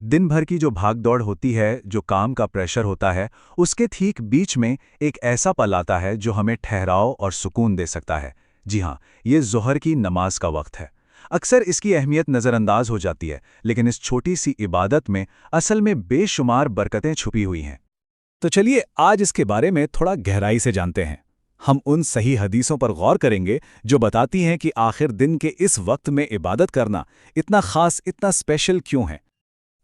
दिन भर की जो भागदौड़ होती है, जो काम का प्रेशर होता है, उसके ठीक बीच में एक ऐसा पल आता है जो हमें ठहराव और सुकून दे सकता है। जी हाँ, ये ज़ोहर की नमाज का वक्त है। अक्सर इसकी अहमियत नज़रअंदाज हो जाती है, लेकिन इस छोटी सी इबादत में असल में बेशुमार बरकतें छुपी हुई हैं। तो चलिए आज इसके बारे में थोड़ा गहराई से जानते हैं। हम उन सही हदीसों पर गौर करेंगे जो बताती हैं कि आखिर दिन के इस वक्त में इबादत करना इतना खास, इतना स्पेशल क्यों है।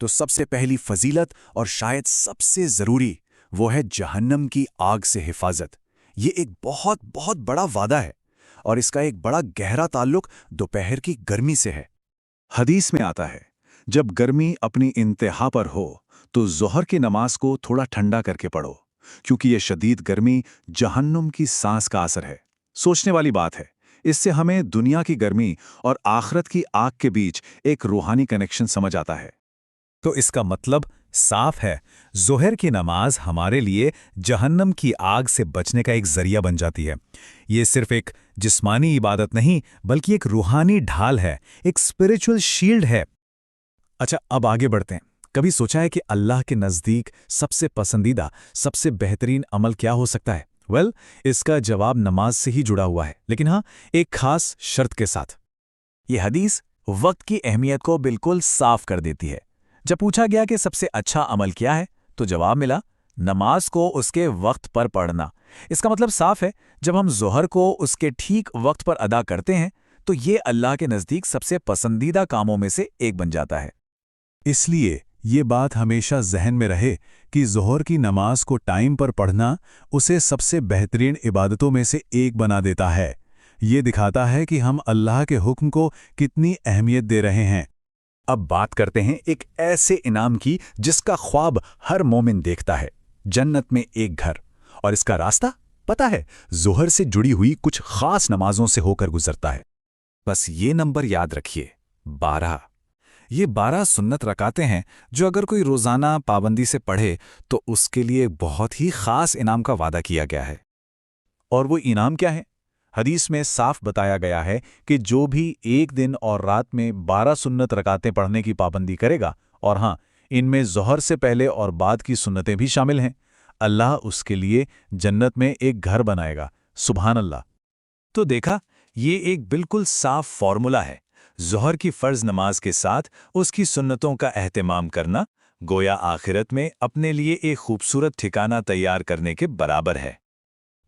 तो सबसे पहली फजीलत और शायद सबसे ज़रूरी वो है जहन्नम की आग से हिफाजत। ये एक बहुत बहुत बड़ा वादा है और इसका एक बड़ा गहरा ताल्लुक दोपहर की गर्मी से है। हदीस में आता है, जब गर्मी अपनी इंतहा पर हो तो ज़ोहर की नमाज को थोड़ा ठंडा करके पढ़ो, क्योंकि ये शदीद गर्मी जहन्नुम की सांस का असर है। सोचने वाली बात है। इससे हमें दुनिया की गर्मी और आखरत की आग के बीच एक रूहानी कनेक्शन समझ आता है। तो इसका मतलब साफ है, ज़ोहर की नमाज हमारे लिए जहन्नम की आग से बचने का एक जरिया बन जाती है। ये सिर्फ एक जिस्मानी इबादत नहीं, बल्कि एक रूहानी ढाल है, एक स्पिरिचुअल शील्ड है। अच्छा, अब आगे बढ़ते हैं। कभी सोचा है कि अल्लाह के नज़दीक सबसे पसंदीदा, सबसे बेहतरीन अमल क्या हो सकता है? इसका जवाब नमाज से ही जुड़ा हुआ है, लेकिन हाँ, एक खास शर्त के साथ। ये हदीस वक्त की अहमियत को बिल्कुल साफ कर देती है। जब पूछा गया कि सबसे अच्छा अमल क्या है, तो जवाब मिला, नमाज को उसके वक्त पर पढ़ना। इसका मतलब साफ है, जब हम ज़ोहर को उसके ठीक वक्त पर अदा करते हैं तो ये अल्लाह के नज़दीक सबसे पसंदीदा कामों में से एक बन जाता है। इसलिए ये बात हमेशा जहन में रहे कि ज़ोहर की नमाज को टाइम पर पढ़ना उसे सबसे बेहतरीन इबादतों में से एक बना देता है। ये दिखाता है कि हम अल्लाह के हुक्म को कितनी अहमियत दे रहे हैं। अब बात करते हैं एक ऐसे इनाम की जिसका ख्वाब हर मोमिन देखता है, जन्नत में एक घर। और इसका रास्ता पता है, ज़ोहर से जुड़ी हुई कुछ खास नमाजों से होकर गुजरता है। बस ये नंबर याद रखिए, 12। ये 12 सुन्नत रकातें हैं जो अगर कोई रोज़ाना पाबंदी से पढ़े तो उसके लिए बहुत ही खास इनाम का वादा किया गया है। और वो इनाम क्या है? हदीस में साफ बताया गया है कि जो भी एक दिन और रात में 12 सुन्नत रकातें पढ़ने की पाबंदी करेगा, और हाँ, इनमें ज़ोहर से पहले और बाद की सुन्नतें भी शामिल हैं, अल्लाह उसके लिए जन्नत में एक घर बनाएगा। सुभान अल्लाह। तो देखा, ये एक बिल्कुल साफ फॉर्मूला है। ज़ोहर की फ़र्ज़ नमाज के साथ उसकी सुन्नतों का एहतिमाम करना गोया आखिरत में अपने लिए एक खूबसूरत ठिकाना तैयार करने के बराबर है।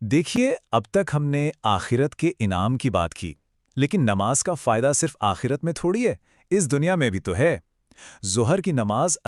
देखिए, अब तक हमने आखिरत के इनाम की बात की, लेकिन नमाज का फ़ायदा सिर्फ आखिरत में थोड़ी है, इस दुनिया में भी तो है। ज़ोहर की नमाज